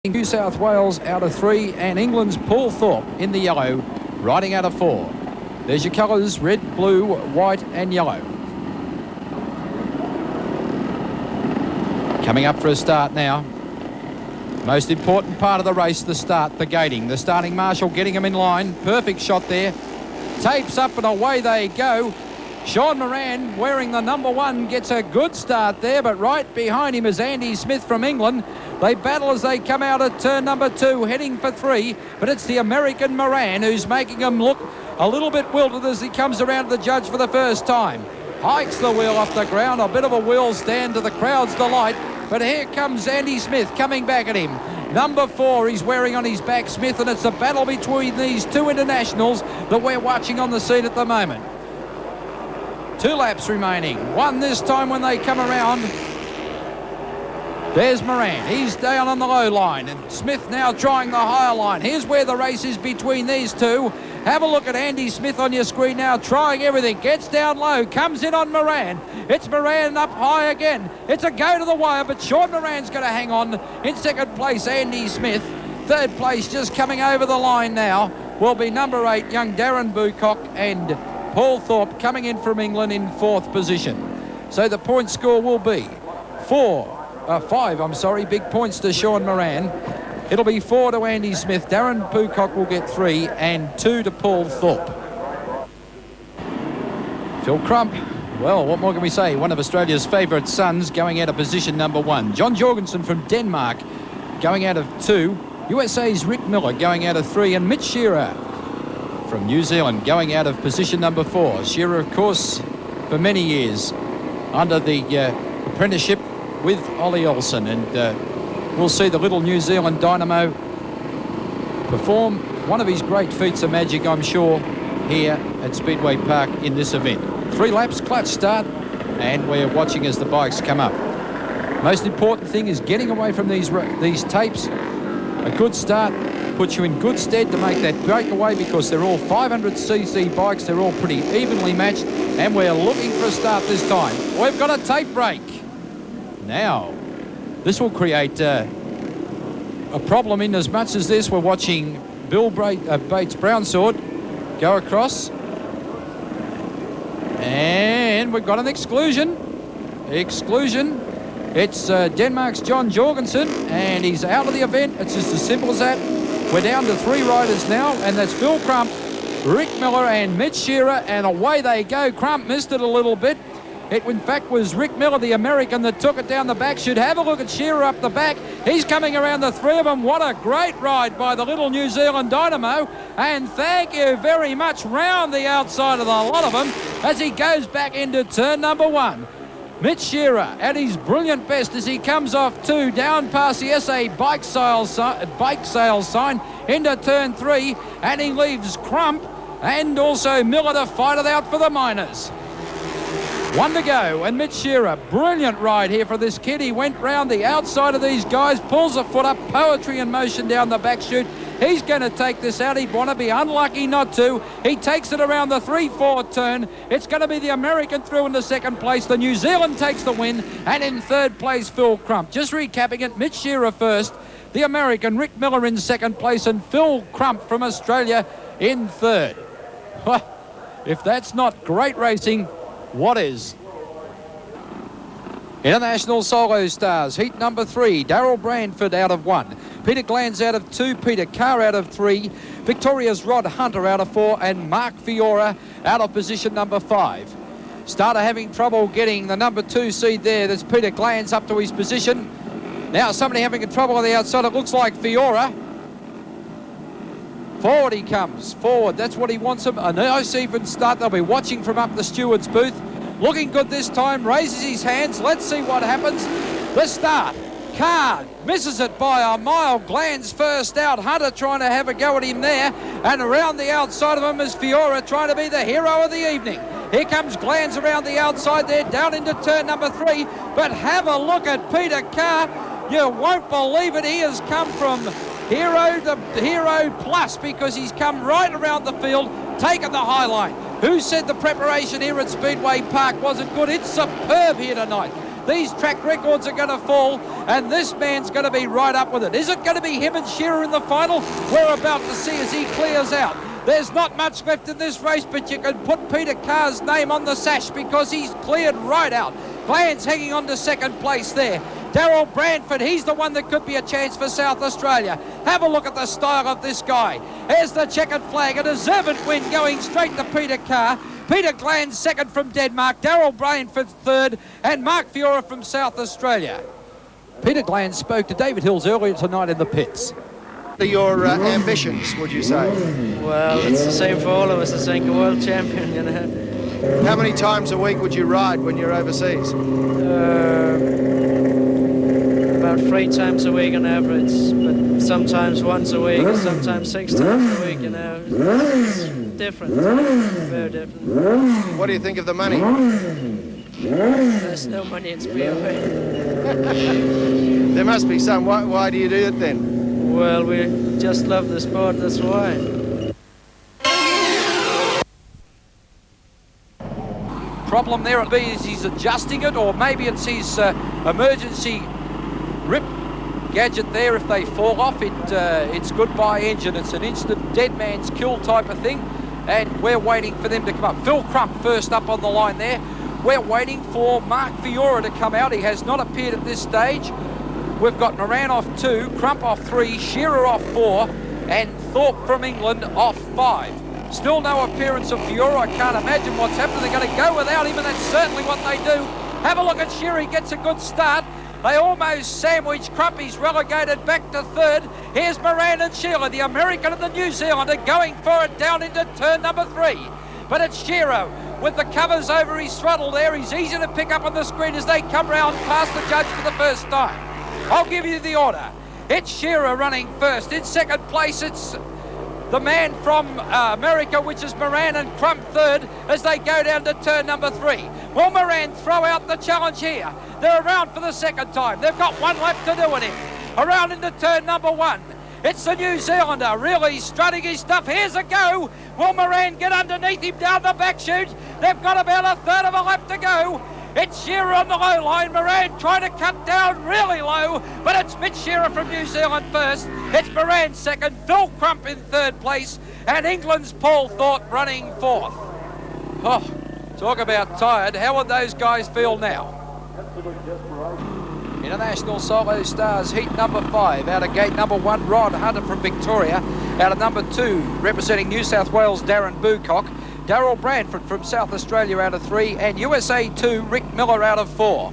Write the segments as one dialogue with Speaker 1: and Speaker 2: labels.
Speaker 1: New South Wales out of 3, and England's Paul Thorpe in the yellow, riding out of 4. There's your colours, red, blue, white and yellow. Coming up for a start now. Most important part of the race, the start, the gating. The starting marshal getting him in line. Perfect shot there. Tapes up and away they go. Shawn Moran, wearing the number 1, gets a good start there, but right behind him is Andy Smith from England. They battle as they come out at turn number 2, heading for 3, but it's the American Moran who's making him look a little bit wilted as he comes around to the judge for the first time. Hikes the wheel off the ground, a bit of a wheel stand to the crowd's delight, but here comes Andy Smith coming back at him. Number 4, he's wearing on his back Smith, and it's a battle between these two internationals that we're watching on the scene at the moment. 2 laps remaining. 1 this time when they come around. There's Moran. He's down on the low line, and Smith now trying the higher line. Here's where the race is between these two. Have a look at Andy Smith on your screen now, trying everything. Gets down low, comes in on Moran. It's Moran up high again. It's a go to the wire, but Shawn Moran's going to hang on. In second place, Andy Smith. Third place, just coming over the line now, will be number 8, young Darren Bucock, and Paul Thorpe coming in from England in 4th position. So the point score will be 5, big points to Shawn Moran. It'll be 4 to Andy Smith. Darren Bucock will get 3 and 2 to Paul Thorpe. Phil Crump, well, what more can we say? One of Australia's favourite sons going out of position number 1. John Jorgensen from Denmark going out of 2. USA's Rick Miller going out of 3, and Mitch Shirra from New Zealand going out of position number 4. Shirra, of course, for many years under the apprenticeship with Ollie Olsen, and we'll see the little New Zealand dynamo perform one of his great feats of magic, I'm sure, here at Speedway Park in this event. 3 laps, clutch start, and we're watching as the bikes come up. Most important thing is getting away from these tapes. A good start puts you in good stead to make that breakaway, because they're all 500cc bikes. They're all pretty evenly matched, and we're looking for a start this time. We've got a tape break. Now, this will create a problem in as much as this. We're watching Bill Bates Brownsword go across, and we've got an exclusion. It's Denmark's John Jorgensen, and he's out of the event. It's just as simple as that. We're down to 3 riders now, and that's Phil Crump, Rick Miller and Mitch Shirra, and away they go. Crump missed it a little bit. It, in fact, was Rick Miller, the American, that took it down the back. Should have a look at Shirra up the back. He's coming around the 3 of them. What a great ride by the little New Zealand dynamo. And thank you very much, round the outside of the lot of them as he goes back into turn number 1. Mitch Shirra at his brilliant best as he comes off 2 down past the SA bike sales sign into turn 3, and he leaves Crump and also Miller to fight it out for the minors. 1 to go, and Mitch Shirra, brilliant ride here for this kid. He went round the outside of these guys, pulls a foot up, poetry in motion down the back chute. He's going to take this out. He'd want to be unlucky not to. He takes it around the 3-4 turn. It's going to be the American through into second place. The New Zealand takes the win, and in third place, Phil Crump. Just recapping it, Mitch Shirra first, the American, Rick Miller in second place, and Phil Crump from Australia in third. If that's not great racing, what is? International Solo Stars, heat number 3, Darrell Brandford out of 1. Peter Glanz out of 2, Peter Carr out of 3, Victoria's Rod Hunter out of 4, and Mark Fiora out of position number 5. Starter having trouble getting the number 2 seed there. That's Peter Glanz up to his position. Now somebody having trouble on the outside. It looks like Fiora. Forward he comes, forward. That's what he wants him. A nice even start. They'll be watching from up the steward's booth. Looking good this time, raises his hands. Let's see what happens. The start. Carr misses it by a mile. Glanz first out. Hunter trying to have a go at him there. And around the outside of him is Fiora trying to be the hero of the evening. Here comes Glanz around the outside there, down into turn number 3. But have a look at Peter Carr. You won't believe it. He has come from hero to hero plus, because he's come right around the field, taken the highlight. Who said the preparation here at Speedway Park wasn't good? It's superb here tonight. These track records are going to fall, and this man's going to be right up with it. Is it going to be him and Shirra in the final? We're about to see as he clears out. There's not much left in this race, but you can put Peter Carr's name on the sash because he's cleared right out. Glan's hanging on to second place there. Darrell Brandford, he's the one that could be a chance for South Australia. Have a look at the style of this guy. Here's the checkered flag, a deserved win going straight to Peter Carr. Peter Glan second from Denmark, Darrell Brandford third, and Mark Fiora from South Australia. Peter Glan spoke to David Hills earlier tonight in the pits.
Speaker 2: What are your ambitions, would you say?
Speaker 3: Well, it's the same for all of us, I think, a world champion, you know.
Speaker 2: How many times a week would you ride when you're overseas?
Speaker 3: About 3 times a week on average, but sometimes once a week, sometimes 6 times a week, you know. It's different, very different.
Speaker 2: What do you think of the money?
Speaker 3: There's no money in Speedway.
Speaker 2: There must be some. Why do you do it then?
Speaker 3: Well, we just love the sport, that's why.
Speaker 1: Problem there at least is he's adjusting it, or maybe it's his emergency rip gadget there. If they fall off, it's goodbye engine. It's an instant dead man's kill type of thing, and we're waiting for them to come up. Phil Crump first up on the line there. We're waiting for Mark Fiora to come out. He has not appeared at this stage. We've got Moran off 2, Crump off 3, Shirra off 4, and Thorpe from England off 5. Still no appearance of Fiora. I can't imagine what's happened. They're going to go without him, and that's certainly what they do. Have a look at Shirra. He gets a good start. They almost sandwich Crump. He's relegated back to third. Here's Moran and Sheila, the American and the New Zealander, going for it down into turn number 3. But it's Shirra with the covers over his throttle there. He's easy to pick up on the screen as they come round past the judge for the first time. I'll give you the order. It's Shirra running first. In second place, it's the man from America, which is Moran, and Crump third as they go down to turn number 3. Will Moran throw out the challenge here? They're around for the second time. They've got one left to do it in. Around into turn number 1. It's the New Zealander really strutting his stuff. Here's a go. Will Moran get underneath him down the back chute? They've got about a third of a lap to go. It's Shirra on the low line. Moran trying to cut down really low, but it's Mitch Shirra from New Zealand first. It's Moran second, Phil Crump in third place, and England's Paul Thorpe running fourth. Oh, talk about tired. How would those guys feel now? International Solo Stars, heat number 5. Out of gate number 1, Rod Hunter from Victoria. Out of number 2, representing New South Wales, Darren Boocock. Darrell Brandford from South Australia out of 3, and USA 2, Rick Miller out of 4.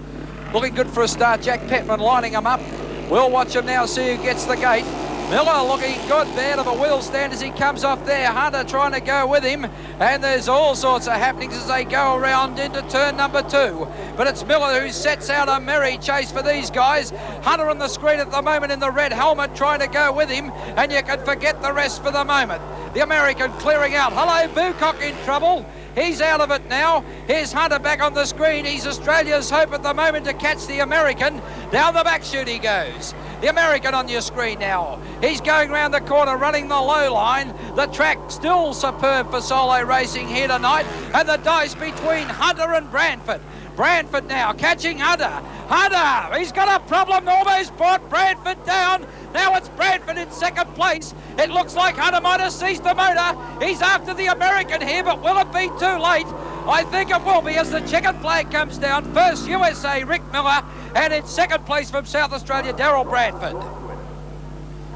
Speaker 1: Looking good for a start. Jack Petman lining them up. We'll watch him now, see who gets the gate. Miller looking good there to the wheel stand as he comes off there. Hunter trying to go with him, and there's all sorts of happenings as they go around into turn number 2. But it's Miller who sets out a merry chase for these guys. Hunter on the screen at the moment in the red helmet trying to go with him, and you can forget the rest for the moment. The American clearing out. Hello, Boocock in trouble. He's out of it now. Here's Hunter back on the screen. He's Australia's hope at the moment to catch the American. Down the back chute he goes. The American on your screen now. He's going round the corner, running the low line. The track still superb for solo racing here tonight. And the dice between Hunter and Brandford. Brandford now catching Hunter. Hunter, he's got a problem, almost brought Brandford down. Now it's Brandford in second place. It looks like Hunter might have seized the motor. He's after the American here, but will it be too late? I think it will be as the checkered flag comes down. First USA, Rick Miller, and in second place from South Australia, Darrell Brandford.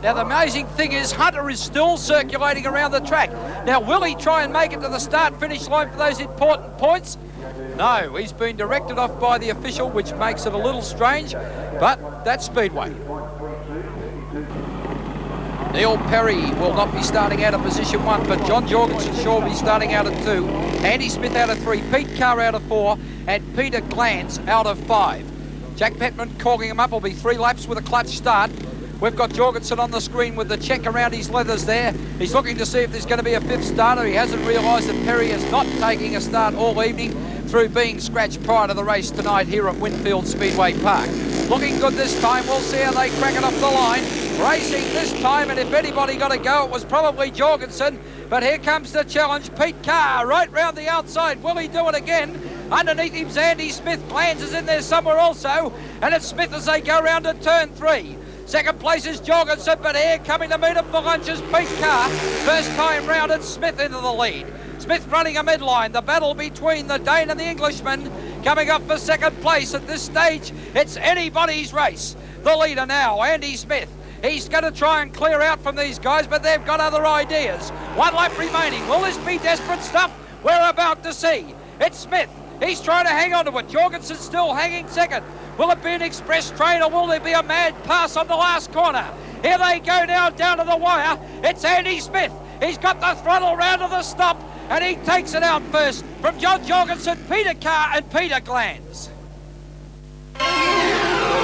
Speaker 1: Now the amazing thing is Hunter is still circulating around the track. Now will he try and make it to the start-finish line for those important points? No, he's been directed off by the official, which makes it a little strange, but that's Speedway. Neil Perry will not be starting out of position 1, but John Jorgensen sure will be starting out at 2. Andy Smith out of 3, Pete Carr out of 4, and Peter Glantz out of 5. Jack Petman calling him up. Will be 3 laps with a clutch start. We've got Jorgensen on the screen with the check around his leathers there. He's looking to see if there's going to be a 5th starter. He hasn't realised that Perry is not taking a start all evening through being scratched prior to the race tonight here at Winfield Speedway Park. Looking good this time. We'll see how they crack it off the line. Racing this time, and if anybody got to go, it was probably Jorgensen. But here comes the challenge. Pete Carr right round the outside. Will he do it again? Underneath him's Andy Smith. Glands is in there somewhere also. And it's Smith as they go round to turn 3. Second place is Jorgensen, but here coming to meet him for lunch is Pete Carr. First time round, it's Smith into the lead. Smith running a midline. The battle between the Dane and the Englishman coming up for second place. At this stage, it's anybody's race. The leader now, Andy Smith. He's going to try and clear out from these guys, but they've got other ideas. 1 lap remaining. Will this be desperate stuff? We're about to see. It's Smith. He's trying to hang on to it. Jorgensen's still hanging second. Will it be an express train or will there be a mad pass on the last corner? Here they go now down to the wire. It's Andy Smith. He's got the throttle round to the stop and he takes it out first from John Jorgensen, Peter Carr and Peter Glands.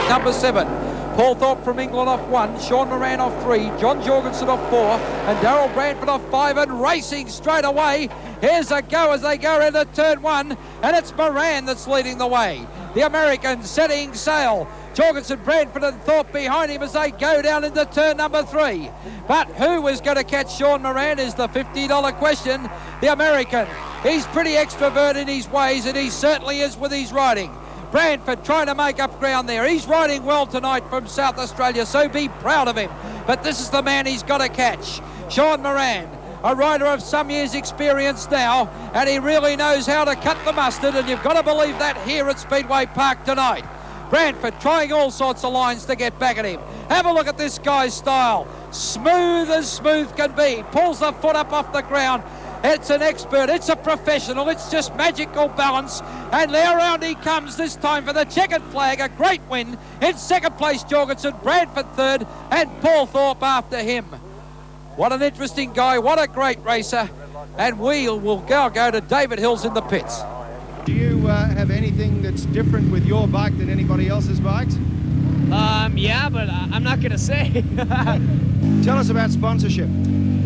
Speaker 1: Number 7. Paul Thorpe from England off 1, Shawn Moran off 3, John Jorgensen off 4, and Darryl Branford off 5, and racing straight away. Here's a go as they go into turn 1, and it's Moran that's leading the way. The American setting sail. Jorgensen, Branford and Thorpe behind him as they go down into turn number 3. But who is going to catch Shawn Moran is the $50 question. The American, he's pretty extrovert in his ways, and he certainly is with his riding. Branford trying to make up ground there. He's riding well tonight from South Australia, so be proud of him. But this is the man he's got to catch. Shawn Moran, a rider of some years' experience now, and he really knows how to cut the mustard, and you've got to believe that here at Speedway Park tonight. Branford trying all sorts of lines to get back at him. Have a look at this guy's style. Smooth as smooth can be. Pulls the foot up off the ground. It's an expert, it's a professional, it's just magical balance. And there around he comes this time for the checkered flag. A great win. In second place, Jorgensen, Branford third, and Paul Thorpe after him. What an interesting guy, what a great racer. And we will go to David Hills in the pits.
Speaker 2: Do you have anything that's different with your bike than anybody else's bikes?
Speaker 4: Yeah, but I'm not going to say.
Speaker 2: Tell us about sponsorship.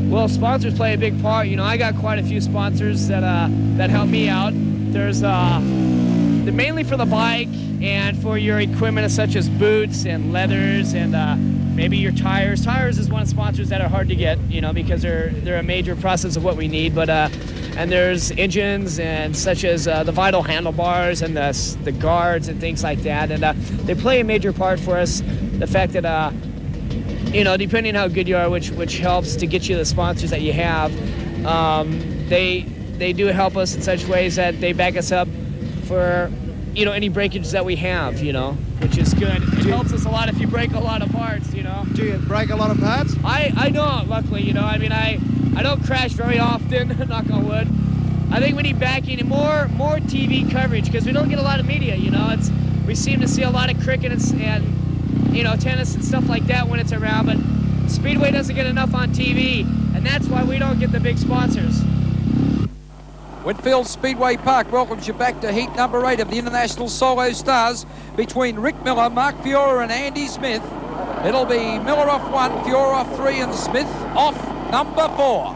Speaker 4: Well, sponsors play a big part. You know, I got quite a few sponsors that help me out. There's they're mainly for the bike and for your equipment such as boots and leathers and maybe your tires. Tires is one of the sponsors that are hard to get, you know, because they're a major process of what we need. But and there's engines and such as the vital handlebars and the guards and things like that. And they play a major part for us. The fact that you know, depending on how good you are, which helps to get you the sponsors that you have, they do help us in such ways that they back us up for, you know, any breakages that we have, you know, which is good. It helps us a lot if you break a lot of parts, you know.
Speaker 2: Do you break a lot of parts?
Speaker 4: I don't, luckily, you know. I mean, I don't crash very often, knock on wood. I think we need backing and more TV coverage because we don't get a lot of media, you know. We seem to see a lot of cricket and you know, tennis and stuff like that when it's around, but Speedway doesn't get enough on TV, and that's why we don't get the big sponsors.
Speaker 1: Whitfield Speedway Park welcomes you back to heat number 8 of the International Solo Stars between Rick Miller, Mark Fiora and Andy Smith. It'll be Miller off 1, Fiora off 3 and Smith off number 4.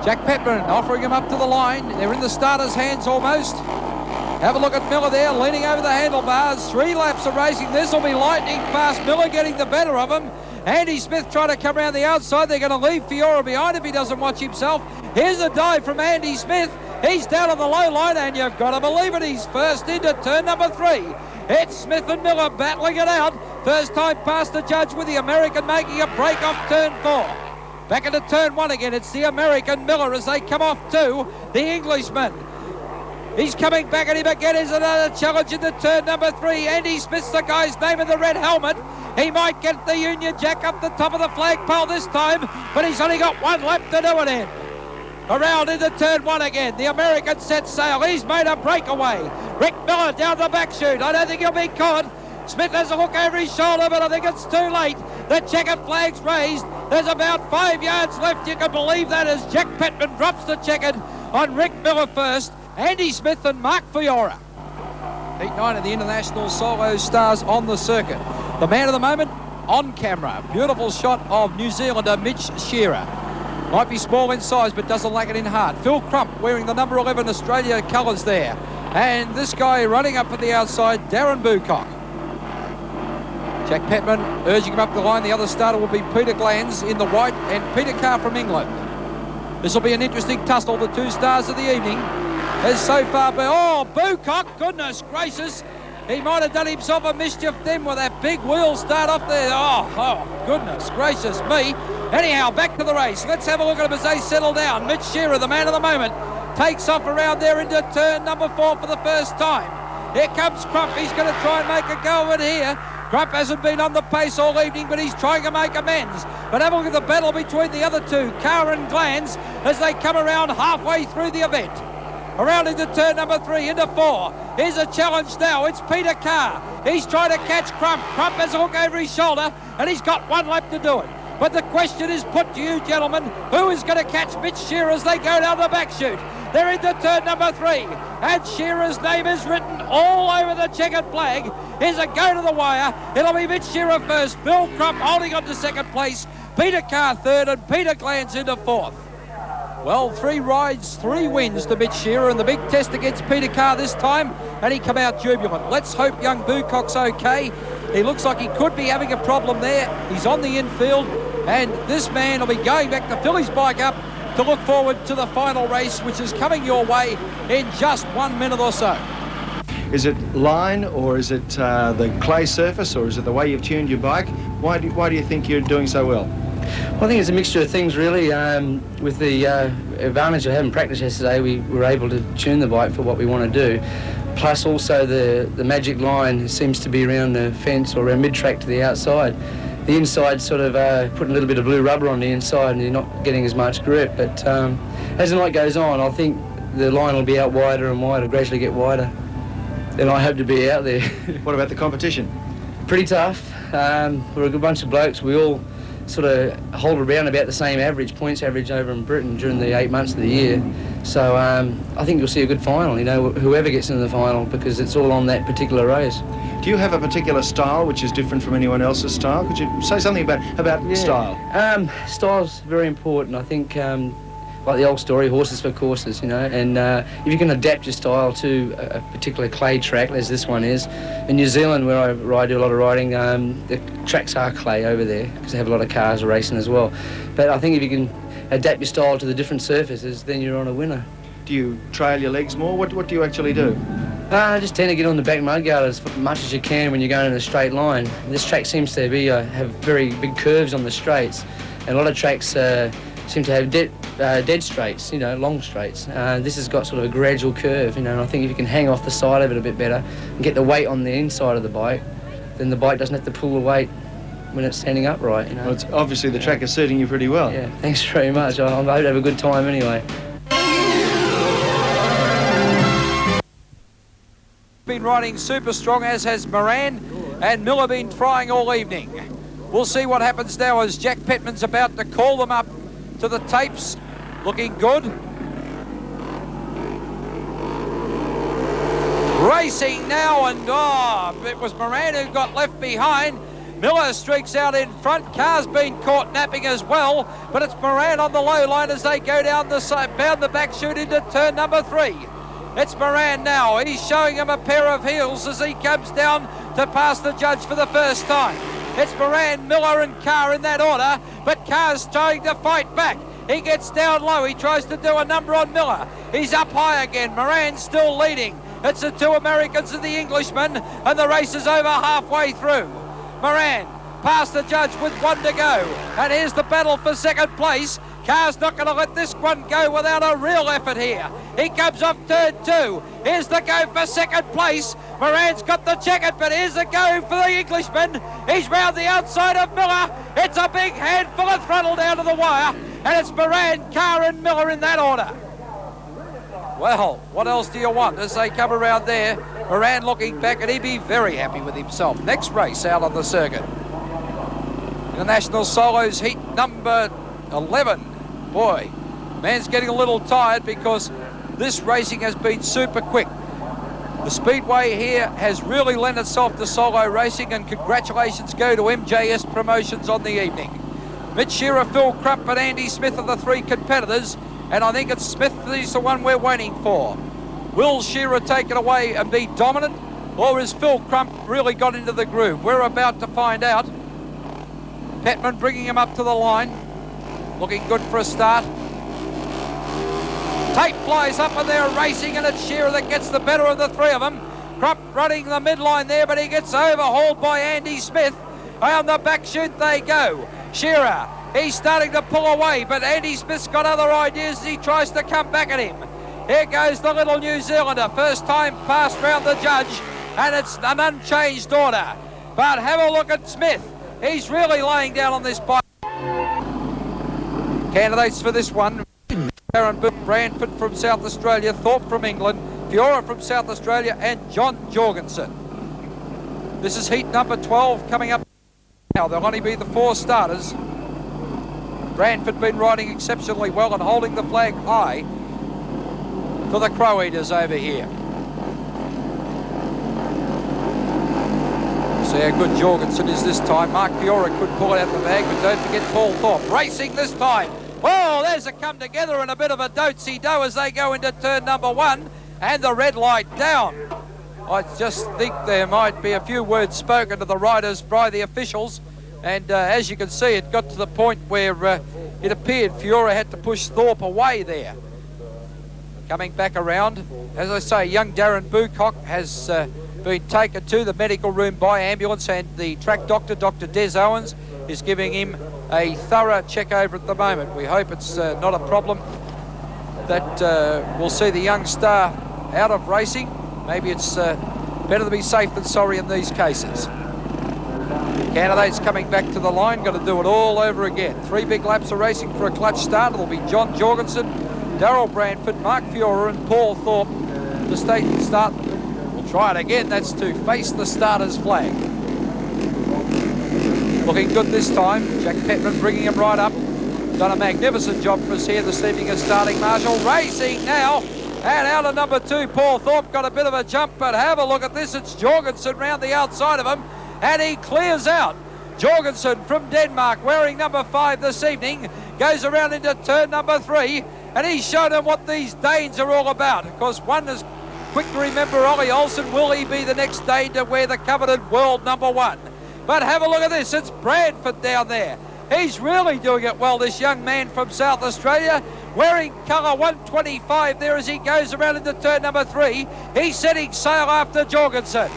Speaker 1: Jack Petman offering him up to the line. They're in the starter's hands almost. Have a look at Miller there, leaning over the handlebars. 3 laps of racing. This will be lightning fast. Miller getting the better of him. Andy Smith trying to come around the outside. They're going to leave Fiora behind if he doesn't watch himself. Here's a dive from Andy Smith. He's down on the low line, and you've got to believe it. He's first into turn number 3. It's Smith and Miller battling it out. First time past the judge with the American making a break off turn 4. Back into turn 1 again. It's the American Miller as they come off 2. The Englishman. He's coming back at him again. Is another challenge into turn number 3. Andy Smith's the guy's name in the red helmet. He might get the Union Jack up the top of the flagpole this time, but he's only got 1 lap to do it in. Around into turn 1 again. The American sets sail. He's made a breakaway. Rick Miller down the back chute. I don't think he'll be caught. Smith has a look over his shoulder, but I think it's too late. The checkered flag's raised. There's about 5 yards left. You can believe that as Jack Petman drops the checkered on Rick Miller first. Andy Smith and Mark Fiora. Heat 9 of the International Solo Stars on the circuit. The man of the moment on camera. Beautiful shot of New Zealander Mitch Shirra. Might be small in size, but doesn't lack it in heart. Phil Crump wearing the number 11 Australia colours there. And this guy running up for the outside, Darren Bucock. Jack Petman urging him up the line. The other starter will be Peter Glands in the white and Peter Carr from England. This will be an interesting tussle, the 2 stars of the evening. has so far been... Oh, Boocock, goodness gracious. He might have done himself a mischief then with that big wheel start off there. Oh, goodness gracious me. Anyhow, back to the race. Let's have a look at them as they settle down. Mitch Shirra, the man of the moment, takes off around there into turn number 4 for the first time. Here comes Crump. He's going to try and make a go of it here. Crump hasn't been on the pace all evening, but he's trying to make amends. But have a look at the battle between the other two, Carr and Glanz, as they come around halfway through the event. Around into turn number 3, into 4. Here's a challenge now. It's Peter Carr. He's trying to catch Crump. Crump has a hook over his shoulder, and he's got one lap to do it. But the question is put to you, gentlemen, who is going to catch Mitch Shirra as they go down the back chute? They're into turn number 3, and Shearer's name is written all over the checkered flag. Here's a go to the wire. It'll be Mitch Shirra first, Bill Crump holding on to second place, Peter Carr third, and Peter Glanz into 4th. Well, 3 rides, 3 wins to Mitch Shirra in the big test against Peter Carr this time, and he come out jubilant. Let's hope young Boocock's okay. He looks like he could be having a problem there. He's on the infield, and this man will be going back to fill his bike up to look forward to the final race, which is coming your way in just 1 minute or so.
Speaker 2: Is it line, or is it the clay surface, or is it the way you've tuned your bike? Why do you think you're doing so well?
Speaker 5: Well, I think it's a mixture of things, really. With the advantage of having practice yesterday, we were able to tune the bike for what we want to do. Plus, also the magic line seems to be around the fence or around mid-track to the outside. The inside sort of putting a little bit of blue rubber on the inside, and you're not getting as much grip. But as the night goes on, I think the line will be out wider and wider, gradually get wider. And I hope to be out there.
Speaker 2: What about the competition?
Speaker 5: Pretty tough. We're a good bunch of blokes. We all sort of hold around about the same points average over in Britain during the 8 months of the year. So I think you'll see a good final, you know, whoever gets into the final, because it's all on that particular race.
Speaker 2: Do you have a particular style which is different from anyone else's style? Could you say something about style?
Speaker 5: Style's very important. I think, like the old story, horses for courses, you know, and if you can adapt your style to a particular clay track, as this one is. In New Zealand, where I do a lot of riding, the tracks are clay over there, because they have a lot of cars racing as well. But I think if you can adapt your style to the different surfaces, then you're on a winner.
Speaker 2: Do you trail your legs more? What do you actually do?
Speaker 5: I just tend to get on the back mudguard as much as you can when you're going in a straight line. This track seems to be have very big curves on the straights, and a lot of tracks seem to have dead straights, you know, long straights. This has got sort of a gradual curve, you know, and I think if you can hang off the side of it a bit better and get the weight on the inside of the bike, then the bike doesn't have to pull the weight when it's standing upright, you know.
Speaker 2: Well, it's obviously the track is suiting you pretty well.
Speaker 5: Yeah, thanks very much. I hope to have a good time anyway.
Speaker 1: Been riding super strong, as has Moran, and Miller been trying all evening. We'll see what happens now as Jack Petman's about to call them up to the tapes. Looking good. Racing now, and it was Moran who got left behind. Miller streaks out in front. Carr's been caught napping as well, but it's Moran on the low line as they go down the side, bound the back chute into turn number 3. It's Moran now. He's showing him a pair of heels as he comes down to pass the judge for the first time. It's Moran, Miller and Carr in that order, but Carr's trying to fight back. He gets down low. He tries to do a number on Miller. He's up high again. Moran's still leading. It's the 2 Americans and the Englishman, and the race is over halfway through. Moran past the judge with 1 to go, and here's the battle for second place. Carr's not going to let this one go without a real effort here. He comes off turn 2. Here's the go for second place. Moran's got the checkered, but here's the go for the Englishman. He's round the outside of Miller. It's a big handful of throttle down to the wire, and it's Moran, Carr and Miller in that order. Well, what else do you want as they come around there? Moran looking back, and he'd be very happy with himself. Next race out on the circuit. International Solos heat number 11. Boy, man's getting a little tired because this racing has been super quick. The Speedway here has really lent itself to solo racing, and congratulations go to MJS Promotions on the evening. Mitch Shirra, Phil Crump and Andy Smith are the 3 competitors, and I think it's Smith who's the one we're waiting for. Will Shirra take it away and be dominant, or has Phil Crump really got into the groove? We're about to find out. Petman bringing him up to the line. Looking good for a start. Tate flies up and they're racing, and it's Shirra that gets the better of the three of them. Crump running the midline there, but he gets overhauled by Andy Smith. On the back chute they go. Shirra, he's starting to pull away, but Andy Smith's got other ideas as he tries to come back at him. Here goes the little New Zealander, first time passed round the judge, and it's an unchanged order. But have a look at Smith. He's really laying down on this bike. Candidates for this one: Aaron Branford from South Australia, Thorpe from England, Fiora from South Australia, and John Jorgensen. This is heat number 12 coming up now. There'll only be the 4 starters. Branford been riding exceptionally well and holding the flag high for the Crow Eaters over here. See how good Jorgensen is this time. Mark Fiora could pull it out the bag, but don't forget Paul Thorpe racing this time. Oh, there's a come together and a bit of a dotsy-do as they go into turn number 1, and the red light down. I just think there might be a few words spoken to the riders by the officials, and as you can see, it got to the point where it appeared Fiora had to push Thorpe away there. Coming back around, as I say, young Darren Bucock has been taken to the medical room by ambulance, and the track doctor, Dr. Des Owens, is giving him a thorough check over at the moment. We hope it's not a problem that will see the young star out of racing. Maybe it's better to be safe than sorry in these cases. Candidates coming back to the line, got to do it all over again. 3 big laps of racing for a clutch start. It'll be John Jorgensen, Darryl Branford, Mark Fiora and Paul Thorpe to start. We'll try it again. That's to face the starter's flag. Looking good this time. Jack Petman bringing him right up. Done a magnificent job for us here this evening as starting marshal. Racing now. And out of number 2, Paul Thorpe got a bit of a jump, but have a look at this. It's Jorgensen round the outside of him, and he clears out. Jorgensen from Denmark, wearing number 5 this evening, goes around into turn number 3, and he's shown him what these Danes are all about. Of course, one is quick to remember Ollie Olsen. Will he be the next Dane to wear the coveted world number 1? But have a look at this. It's Branford down there. He's really doing it well, this young man from South Australia, wearing colour 125 there as he goes around into turn number 3. He's setting sail after Jorgensen.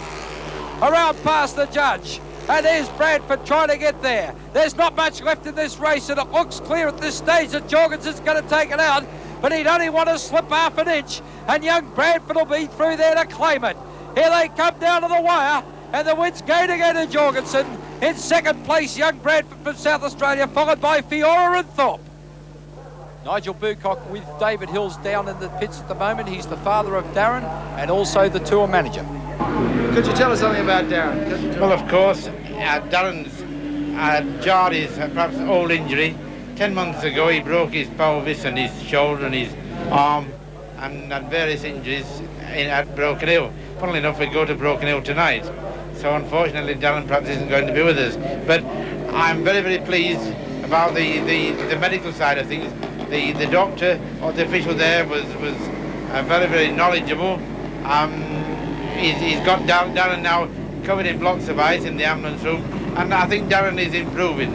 Speaker 1: Around past the judge. And there's Branford trying to get there. There's not much left in this race, and it looks clear at this stage that Jorgensen's going to take it out, but he'd only want to slip half an inch, and young Branford will be through there to claim it. Here they come down to the wire, and the win's going to go to Jorgensen. In second place, young Branford from South Australia, followed by Fiora and Thorpe. Nigel Bucock with David Hills down in the pits at the moment. He's the father of Darren and also the tour manager.
Speaker 2: Could you tell us something about Darren?
Speaker 6: Well, of course, Darren's jarred his perhaps old injury. 10 months ago, he broke his pelvis and his shoulder and his arm, and had various injuries at Broken Hill. Funnily enough, we go to Broken Hill tonight. So unfortunately, Darren perhaps isn't going to be with us. But I'm very, very pleased about the medical side of things. The doctor or the official there was very, very knowledgeable. He's got Darren now covered in blocks of ice in the ambulance room, and I think Darren is improving.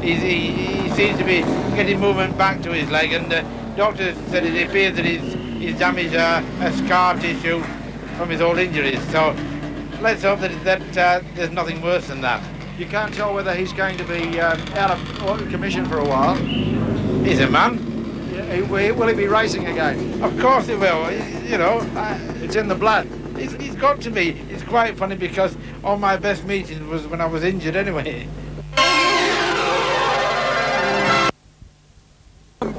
Speaker 6: He seems to be getting movement back to his leg, and the doctor said it appears that he's damaged a scar tissue from his old injuries. So let's hope that there's nothing worse than that.
Speaker 2: You can't tell whether he's going to be out of commission for a while.
Speaker 6: He's a man.
Speaker 2: Yeah, will he be racing again?
Speaker 6: Of course he will. You know,
Speaker 2: it's in the blood.
Speaker 6: He's got to be. It's quite funny because all my best meetings was when I was injured anyway.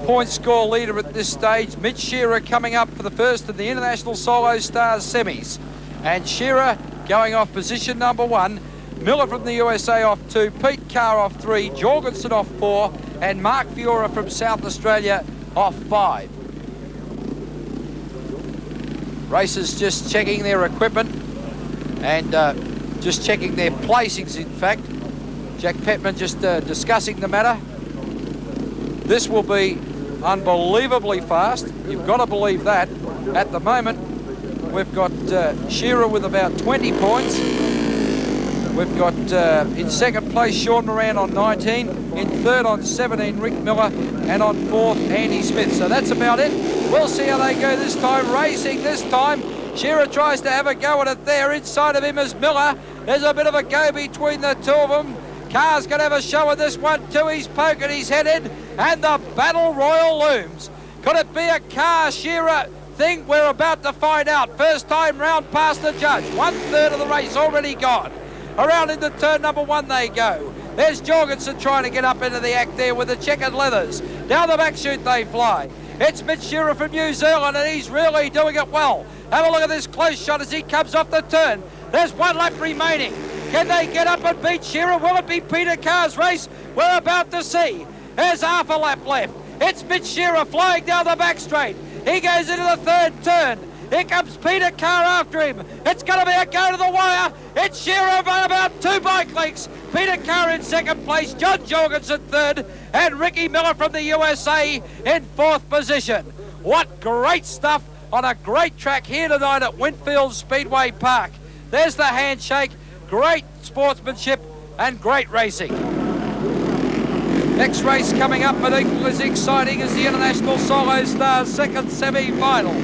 Speaker 1: Point score leader at this stage, Mitch Shirra coming up for the first of the International Solo Stars semis. And Shirra going off position number 1. Miller from the USA off 2, Pete Carr off 3, Jorgensen off 4, and Mark Fiora from South Australia off 5. Racers just checking their equipment and just checking their placings, in fact. Jack Petman just discussing the matter. This will be unbelievably fast. You've got to believe that. At the moment, we've got Shirra with about 20 points. We've got in second place Shawn Moran on 19. In third on 17, Rick Miller, and on fourth, Andy Smith. So that's about it. We'll see how they go this time. Racing this time. Shirra tries to have a go at it there. Inside of him is Miller. There's a bit of a go between the two of them. Carr's going to have a show of this one too. He's poking his head in, and the battle royal looms. Could it be a Carr-Shirra thing? We're about to find out. First time round past the judge. 1/3 of the race already gone. Around into turn number 1 they go. There's Jorgensen trying to get up into the act there with the checkered leathers. Down the back chute they fly. It's Mitch Shirra from New Zealand, and he's really doing it well. Have a look at this close shot as he comes off the turn. There's 1 lap remaining. Can they get up and beat Shirra? Will it be Peter Carr's race? We're about to see. There's half a lap left. It's Mitch Shirra flying down the back straight. He goes into the third turn. Here comes Peter Carr after him. It's going to be a go to the wire. It's Shirra by about 2 bike lengths. Peter Carr in second place, John Jorgensen third, and Ricky Miller from the USA in fourth position. What great stuff on a great track here tonight at Winfield Speedway Park. There's the handshake. Great sportsmanship and great racing. Next race coming up, but equally as exciting as the International Solo Stars second semi-final.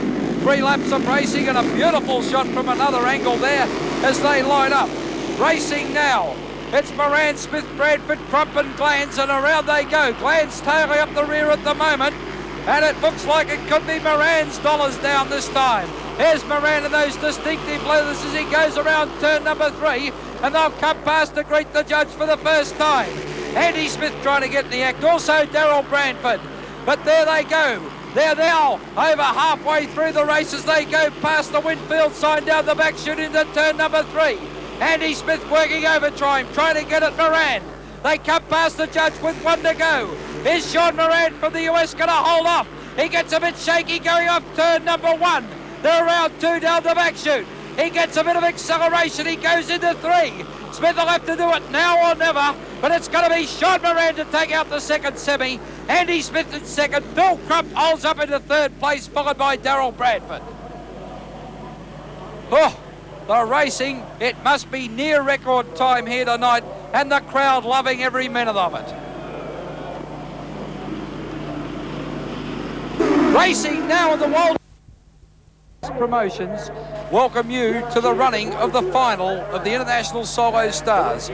Speaker 1: 3 laps of racing and a beautiful shot from another angle there as they line up. Racing now. It's Moran, Smith, Bradford, Crump and Glanz, and around they go. Glanz tailing up the rear at the moment, and it looks like it could be Moran's dollars down this time. Here's Moran in those distinctive leathers as he goes around turn number 3, and they'll come past to greet the judge for the first time. Andy Smith trying to get in the act, also Daryl Branford. But there they go. They're now over halfway through the race as they go past the Winfield sign down the back chute into turn number 3. Andy Smith working overtime, trying to get at Moran. They come past the judge with 1 to go. Is Shawn Moran from the US going to hold off? He gets a bit shaky going off turn number 1. They're around 2 down the back chute. He gets a bit of acceleration. He goes into 3. Smith will have to do it now or never, but it's going to be Shawn Moran to take out the second semi. Andy Smith in second. Bill Crump holds up into third place, followed by Daryl Bradford. Oh, the racing, it must be near record time here tonight, and the crowd loving every minute of it. Racing now in the World Promotions welcome you to the running of the final of the International Solo Stars.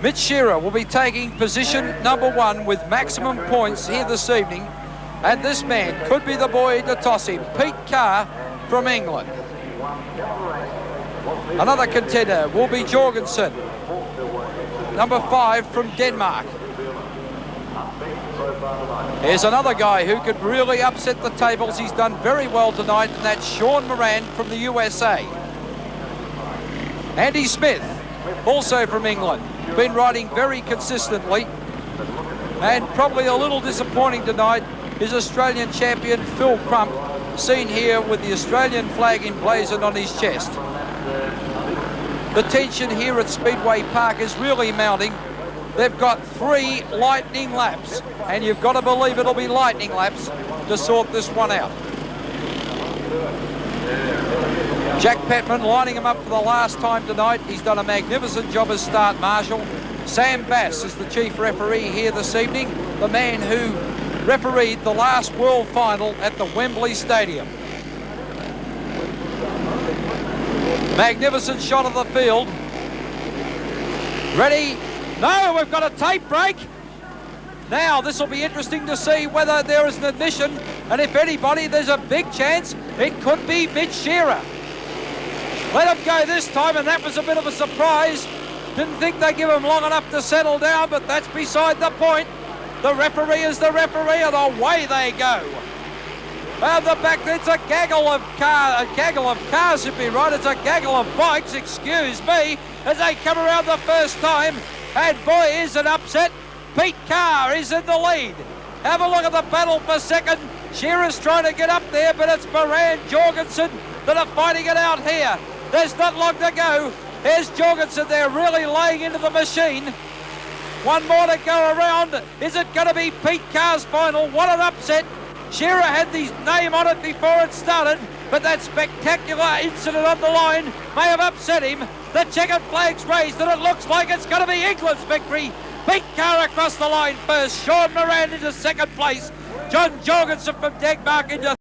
Speaker 1: Mitch Shirra will be taking position number 1 with maximum points here this evening, and this man could be the boy to toss him, Pete Carr from England. Another contender will be Jorgensen, number 5 from Denmark. Here's another guy who could really upset the tables. He's done very well tonight, and that's Shawn Moran from the USA. Andy Smith, also from England, been riding very consistently, and probably a little disappointing tonight is Australian champion Phil Crump, seen here with the Australian flag emblazoned on his chest. The tension here at Speedway Park is really mounting. They've got 3 lightning laps, and you've got to believe it'll be lightning laps to sort this one out. Jack Petman lining him up for the last time tonight. He's done a magnificent job as start marshal. Sam Bass is the chief referee here this evening, the man who refereed the last World Final at the Wembley Stadium. Magnificent shot of the field. Ready? No, we've got a tape break. Now, this will be interesting to see whether there is an admission, and if anybody, there's a big chance it could be Mitch Shirra. Let him go this time, and that was a bit of a surprise. Didn't think they'd give him long enough to settle down, but that's beside the point. The referee is the referee, and away they go. Round the back, it's a gaggle of cars should be right. It's a gaggle of bikes, excuse me, as they come around the first time. And boy, is it upset. Pete Carr is in the lead. Have a look at the battle for second. Shirra's trying to get up there, but it's Moran, Jorgensen that are fighting it out here. There's not long to go. There's Jorgensen there really laying into the machine. 1 more to go around. Is it going to be Pete Carr's final? What an upset. Shirra had his name on it before it started, but that spectacular incident on the line may have upset him. The checkered flag's raised, and it looks like it's going to be England's victory. beat Carr across the line first. Shawn Moran into second place. John Jorgensen from Denmark into